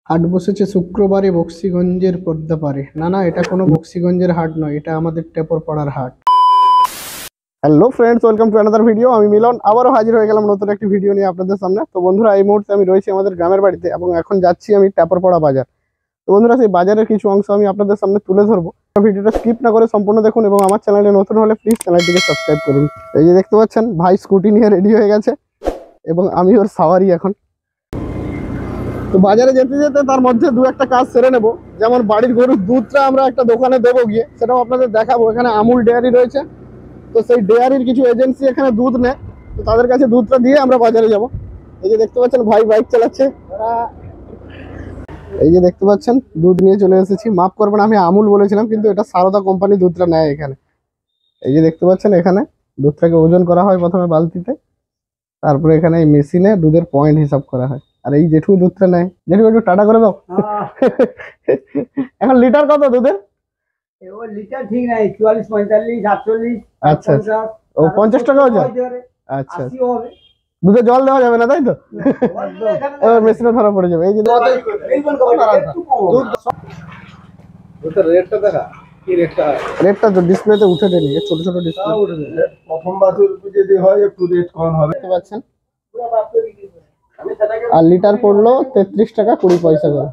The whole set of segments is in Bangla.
হাট বসেছে শুক্রবারে বক্সিগঞ্জের পদ্মাপাড়ে। না না, এটা কোনো বক্সিগঞ্জের হাট নয়, এটা আমাদের টেপরপাড়ার হাট। Hello friends, welcome to another video. আমি মিলন আবারও হাজির হয়ে গেলাম নতুন একটি ভিডিও নিয়ে আপনাদের সামনে। তো বন্ধুরা, এই মুহূর্তে আমি রয়েছি আমাদের গ্রামের বাড়িতে এবং এখন যাচ্ছি আমি টেপরপাড়া বাজার। তো বন্ধুরা, সেই বাজারের কিছু অংশ আমি আপনাদের সামনে তুলে ধরবো। ভিডিওটা স্কিপ না করে সম্পূর্ণ দেখুন এবং আমার চ্যানেলে নতুন হলে প্লিজ চ্যানেলটিকে সাবস্ক্রাইব করুন। এই যে দেখতে পাচ্ছেন, ভাই স্কুটি নিয়ে রেডি হয়ে গেছে এবং আমি ওর সাওয়ারি এখন। তো বাজারে যেতে যেতে তার মধ্যে দু একটা কাজ সেরে নেবো, যেমন বাড়ির গরুর দুধটা আমরা একটা দোকানে দেবো গিয়ে, সেটাও আপনাদের দেখাবো। এখানে আমুল ডেয়ারি রয়েছে, তো সেই ডেয়ারির কিছু এজেন্সি এখানে দুধ নেয়, তো তাদের কাছে দুধটা দিয়ে আমরা বাজারে যাব। এই যে দেখতে পাচ্ছেন, ভাই বাইক চালাচ্ছে। এই যে দেখতে পাচ্ছেন, দুধ নিয়ে চলে এসেছি। মাফ করবেন, আমি আমুল বলেছিলাম, কিন্তু এটা সারদা কোম্পানি দুধটা নেয় এখানে। এই যে দেখতে পাচ্ছেন, এখানে দুধটাকে ওজন করা হয় প্রথমে বালতিতে, তারপরে এখানে এই মেশিনে দুধের পয়েন্ট হিসাব করা হয়। আর এই জেঠু দুধটা নেয়। জেঠু একটু টাটা করে দাও। এখন লিটার কত দুধের? লিটার ঠিক নাই, 44, 45, 48। আচ্ছা আচ্ছা, ও 50 টাকা ওজন। আচ্ছা, দুধে জল দেওয়া যাবে না তাই তো? মেশিনে ধরা পড়ে যাবে। এই যে রেটটা তো ডিসপ্লেতে উঠে দেয়নি, ছোট ছোট ডিসপ্লে প্রথম বাছুর যদি হয় একটু রেট কম হবে। দেখতে পাচ্ছেন, আর লিটার পড়লো 33 টাকা 20 পয়সা করে।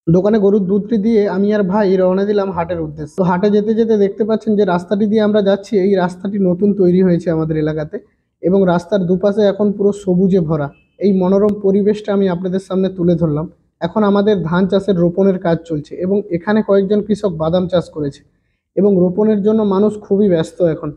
দোকানে গরুর দুধটি দিয়ে আমি আর ভাই রওনা দিলাম হাটের উদ্দেশ্যে। তো হাটে যেতে যেতে দেখতে পাচ্ছেন যে রাস্তাটি দিয়ে আমরা যাচ্ছি, এই রাস্তাটি নতুন তৈরি হয়েছে আমাদের এলাকাতে এবং রাস্তার দুপাশে এখন পুরো সবুজে ভরা। এই মনোরম পরিবেশটা আমি আপনাদের সামনে তুলে ধরলাম। এখন আমাদের ধান চাষের রোপণের কাজ চলছে এবং এখানে কয়েকজন কৃষক বাদাম চাষ করেছে এবং রোপণের জন্য মানুষ খুবই ব্যস্ত। এখন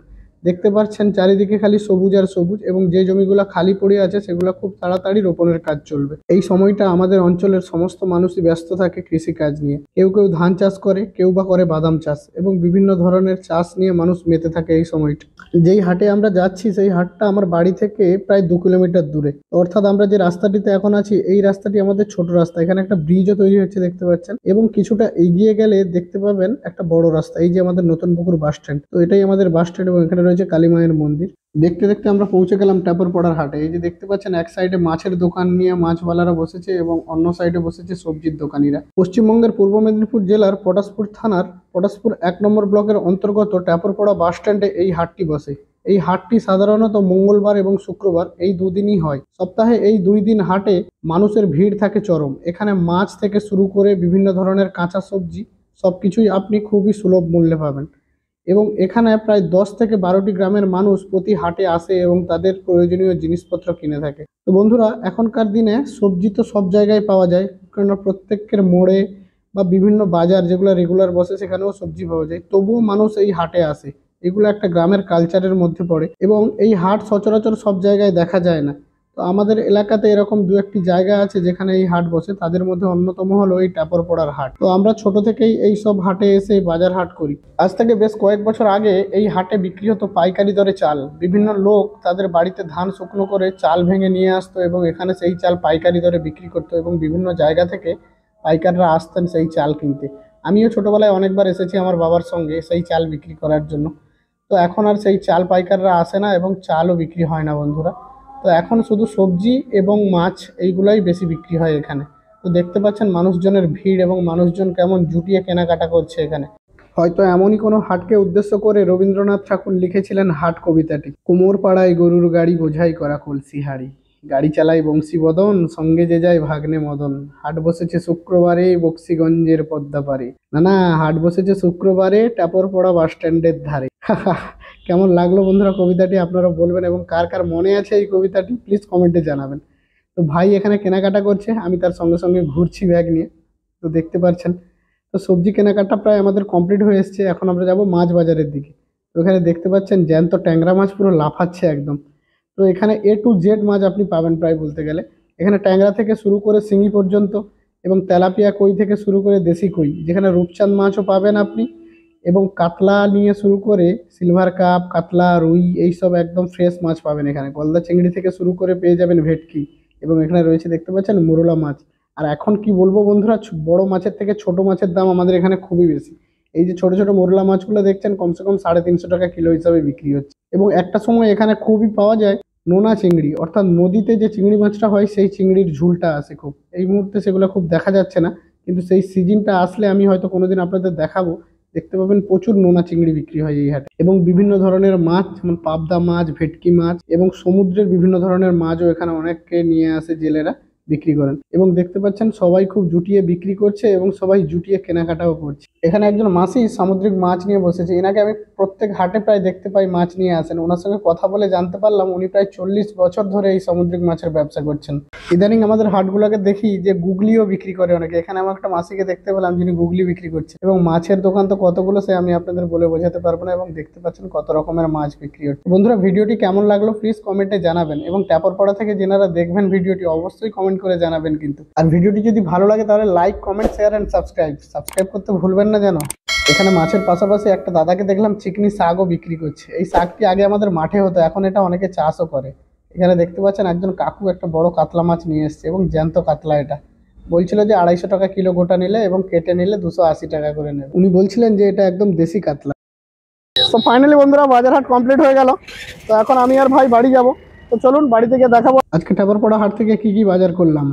দেখতে পাচ্ছেন চারিদিকে খালি সবুজ আর সবুজ, এবং যে জমিগুলো খালি পড়ে আছে সেগুলো খুব তাড়াতাড়ি রোপণের কাজ চলবে। এই সময়টা আমাদের অঞ্চলের সমস্ত মানুষই ব্যস্ত থাকে কৃষি কাজ নিয়ে। কেউ কেউ ধান চাষ করে, কেউ বা করে বাদাম চাষ, এবং বিভিন্ন ধরনের চাষ নিয়ে মানুষ মেতে থাকে এই সময়টা। যেই হাটে আমরা যাচ্ছি সেই হাটটা আমার বাড়ি থেকে প্রায় 2 কিলোমিটার দূরে। অর্থাৎ আমরা যে রাস্তাটিতে এখন আছি এই রাস্তাটি আমাদের ছোট রাস্তা। এখানে একটা ব্রিজও তৈরি হচ্ছে দেখতে পাচ্ছেন, এবং কিছুটা এগিয়ে গেলে দেখতে পাবেন একটা বড় রাস্তা। এই যে আমাদের নতুন পুকুর বাস স্ট্যান্ড, তো এটাই আমাদের বাস স্ট্যান্ড এবং এখানে রয়েছে কালী মায়ের মন্দির। দেখতে দেখতে আমরা পৌঁছে গেলাম টেপরপাড়ার হাটে। এই যে দেখতে পাচ্ছেন, এক সাইডে মাছের দোকান নিয়ে মাছওয়ালারা বসেছে এবং অন্য সাইডে বসেছে সবজির দোকানিরা। পশ্চিমবঙ্গের পূর্ব মেদিনীপুর জেলার পটাশপুর থানার পটাশপুর 1 নম্বর ব্লকের অন্তর্গত টেপরপাড়া বাস স্ট্যান্ডে এই হাটটি বসে। এই হাটটি সাধারণত মঙ্গলবার এবং শুক্রবার এই দুদিনই হয়। সপ্তাহে এই 2 দিন হাটে মানুষের ভিড় থাকে চরম। এখানে মাছ থেকে শুরু করে বিভিন্ন ধরনের কাঁচা সবজি সবকিছুই আপনি খুবই সুলভ মূল্যে পাবেন। এবং এখানে প্রায় 10 থেকে 12টি গ্রামের মানুষ প্রতি হাটে আসে এবং তাদের প্রয়োজনীয় জিনিসপত্র কিনে থাকে। তো বন্ধুরা, এখনকার দিনে সবজি তো সব জায়গায় পাওয়া যায়, কারণ প্রত্যেকের মোড়ে বা বিভিন্ন বাজার যেগুলো রেগুলার বসে সেখানেও সবজি পাওয়া যায়, তবুও মানুষ এই হাটে আসে। এগুলো একটা গ্রামের কালচারের মধ্যে পড়ে এবং এই হাট সচরাচর সব জায়গায় দেখা যায় না। তো আমাদের এলাকাতে এরকম 2-1টি জায়গা আছে যেখানে এই হাট বসে, তাদের মধ্যে অন্যতম হলো এই টেপরপাড়ার হাট। তো আমরা ছোট থেকেই এই সব হাটে এসে বাজার হাট করি। আজ থেকে বেশ কয়েক বছর আগে এই হাটে বিক্রি হতো পাইকারি দরে চাল। বিভিন্ন লোক তাদের বাড়িতে ধান শুকনো করে চাল ভেঙে নিয়ে আসতো এবং এখানে সেই চাল পাইকারি দরে বিক্রি করতো এবং বিভিন্ন জায়গা থেকে পাইকাররা আসতেন সেই চাল কিনতে। আমিও ছোটবেলায় অনেকবার এসেছি আমার বাবার সঙ্গে সেই চাল বিক্রি করার জন্য। তো এখন আর সেই চাল পাইকাররা আসে না এবং চালও বিক্রি হয় না বন্ধুরা। তো এখন শুধু সবজি এবং মাছ এইগুলাই বেশি বিক্রি হয় এখানে। তো দেখতে পাচ্ছেন মানুষজনের ভিড় এবং মানুষজন কেমন জুটিয়ে কেনাকাটা করছে এখানে। হয়তো এমনই কোনো হাটকে উদ্দেশ্য করে রবীন্দ্রনাথ ঠাকুর লিখেছিলেন হাট কবিতাটি। কুমোর পাড়ায় গরুর গাড়ি বোঝাই করা কলসি হাড়ি, গাড়ি চালায় বংশীবদন, সঙ্গে যে যায় ভাগ্নে মদন। হাট বসেছে শুক্রবারে বক্সিগঞ্জের পদ্মাপাড়ে। না না, হাট বসেছে শুক্রবারে টেপরপাড়া বাস স্ট্যান্ডের ধারে। কেমন লাগলো বন্ধুরা কবিতাটি, আপনারা বলবেন, এবং কার কার মনে আছে এই কবিতাটি প্লিজ কমেন্টে জানাবেন। তো ভাই এখানে কেনাকাটা করছে, আমি তার সঙ্গে সঙ্গে ঘুরছি ব্যাগ নিয়ে। তো দেখতে পাচ্ছেন, তো সবজি কেনাকাটা প্রায় আমাদের কমপ্লিট হয়ে এসছে। এখন আমরা যাব মাছ বাজারের দিকে। তো এখানে দেখতে পাচ্ছেন জ্যান্ত ট্যাংরা মাছ পুরো লাফাচ্ছে একদম। তো এখানে A to Z মাছ আপনি পাবেন প্রায় বলতে গেলে। এখানে ট্যাংরা থেকে শুরু করে শিঙি পর্যন্ত, এবং তেলাপিয়া কই থেকে শুরু করে দেশি কই, যেখানে রূপচাঁদ মাছও পাবেন আপনি, এবং কাতলা নিয়ে শুরু করে সিলভার কাপ, কাতলা, রুই, এইসব একদম ফ্রেশ মাছ পাবেন এখানে। গলদা চিংড়ি থেকে শুরু করে পেয়ে যাবেন ভেটকি, এবং এখানে রয়েছে দেখতে পাচ্ছেন মোরলা মাছ। আর এখন কি বলবো বন্ধুরা, বড় মাছের থেকে ছোট মাছের দাম আমাদের এখানে খুবই বেশি। এই যে ছোট ছোট মোরলা মাছগুলো দেখছেন কমসে কম 350 টাকা কিলো হিসাবে বিক্রি হচ্ছে, এবং একটা সময় এখানে খুবই পাওয়া যায় নোনা চিংড়ি, অর্থাৎ নদীতে যে চিংড়ি মাছটা হয় সেই চিংড়ির ঝুলটা আসে খুব। এই মুহূর্তে সেগুলো খুব দেখা যাচ্ছে না, কিন্তু সেই সিজনটা আসলে আমি হয়তো কোনোদিন আপনাদের দেখাবো। দেখতে পাবেন প্রচুর নোনা চিংড়ি বিক্রি হয় এই হাটে, এবং বিভিন্ন ধরনের মাছ যেমন পাবদা মাছ, ভেটকি মাছ এবং সমুদ্রের বিভিন্ন ধরনের মাছও এখানে অনেককে নিয়ে আসে জেলেরা বিক্রি করেন। এবং দেখতে পাচ্ছেন সবাই খুব জুটিয়ে বিক্রি করছে এবং সবাই জুটিয়ে কেনাকাটাও করছে। এখানে একজন মাসি সামুদ্রিক মাছ নিয়ে বসেছে। এনাকে আমি প্রত্যেক হাটে প্রায় দেখতে পাই মাছ নিয়ে আসেন। ওনার সঙ্গে কথা বলে জানতে পারলাম উনি প্রায় 40 বছর ধরে এই সামুদ্রিক মাছের ব্যবসা করছেন। ইদানিং আমাদের হাটগুলোকে দেখি যে গুগলিও বিক্রি করে অনেকে। এখানে আমার একটা মাসিকে দেখতে পেলাম যিনি গুগলি বিক্রি করছে। এবং মাছের দোকান তো কতগুলো সে আমি আপনাদের বলে বোঝাতে পারবো না। এবং দেখতে পাচ্ছেন কত রকমের মাছ বিক্রি হচ্ছে। বন্ধুরা, ভিডিওটি কেমন লাগলো প্লিজ কমেন্টে জানাবেন, এবং ট্যাপরপাড়া থেকে যেনারা দেখবেন ভিডিওটি অবশ্যই কমেন্ট করে জানাবেন কিন্তু। আর ভিডিওটি যদি ভালো লাগে তাহলে like, comment, share and subscribe করতে ভুলবেন না যেন। এখানে মাছের পাশাপাশি একটা দাদাকে দেখলাম চিকনি শাকও বিক্রি করছে। এই শাকটি আগে আমাদের মাঠে হতো, এখন এটা অনেকে চাষও করে। এখানে দেখতে পাচ্ছেন একজন কাকু একটা বড় কাতলা মাছ নিয়ে এসছে, এবং জ্যান্ত কাতলা। এটা বলছিল যে 250 টাকা কিলো গোটা নিলে এবং কেটে নিলে 280 টাকা করে নেবে। উনি বলছিলেন যে এটা একদম দেশি কাতলা। তো ফাইনালি বন্ধুরা বাজার হাট কমপ্লিট হয়ে গেল। তো এখন আমি আর ভাই বাড়ি যাব। তো চলুন বাড়ি থেকে দেখাবো আজকে ট্যাপরপাড়া হাট থেকে কি কি বাজার করলাম।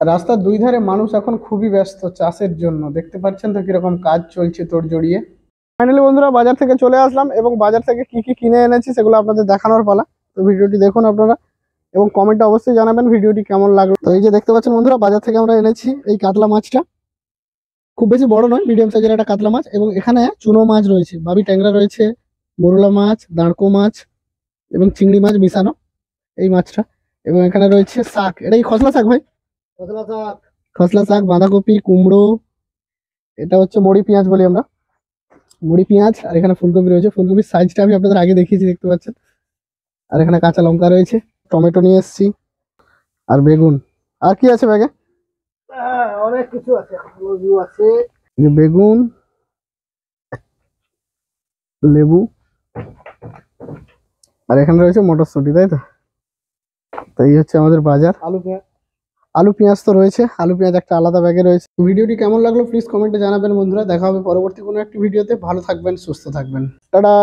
রাস্তার দুই ধারে মানুষ এখন খুবই ব্যস্ত চাষের জন্য। দেখতে পাচ্ছেন তো কিরকম কাজ চলছে তোড় জড়িয়ে। ফাইনালি বন্ধুরা বাজার থেকে চলে আসলাম, এবং বাজার থেকে কি কি কিনে এনেছি সেগুলো আপনাদের দেখানোর পালা। তো ভিডিওটি দেখুন আপনারা, এবং কমেন্টে অবশ্যই জানাবেন ভিডিওটি কেমন লাগলো। তো এই যে দেখতে পাচ্ছেন বন্ধুরা বাজার থেকে আমরা এনেছি এই কাতলা মাছটা। খুব বেশি বড় নয়, মিডিয়াম সাইজের একটা কাতলা মাছ। এবং এখানে চুনো মাছ রয়েছে, বাবি ট্যাংরা রয়েছে, মোরলা মাছ, দাঁড়কো মাছ এবং চিংড়ি মাছ মিশানো এই মাছটা। এবং এখানে রয়েছে শাক, এটা কি খসলা শাক ভাই? খসলা শাক, বাঁধাকপি, কুমড়ো, এটা হচ্ছে মুড়ি পেঁয়াজ বলি আমরা, মুড়ি পেঁয়াজ। আর এখানে ফুলকপি রয়েছে, ফুলকপির সাইজটা আমি আপনাদের আগে দেখিয়েছি, দেখতে পাচ্ছেন। আর এখানে কাঁচা লঙ্কা রয়েছে, টমেটো নিয়ে এসেছি, আর বেগুন। আর কি আছে ব্যাগে? অনেক কিছু আছে, এই যে বেগুন, লেবু, আর এখানে রয়েছে মটরশুঁটি, তাই তো? তো এই হচ্ছে আমাদের বাজার। আলু পেঁয়াজ তো রয়েছে, আলু পেঁয়াজ একটা আলাদা ব্যাগে রয়েছে। ভিডিওটি কেমন লাগলো প্লিজ কমেন্টে জানাবেন বন্ধুরা। দেখা হবে পরবর্তী কোনো একটি ভিডিওতে। ভালো থাকবেন, সুস্থ থাকবেন, টাটা।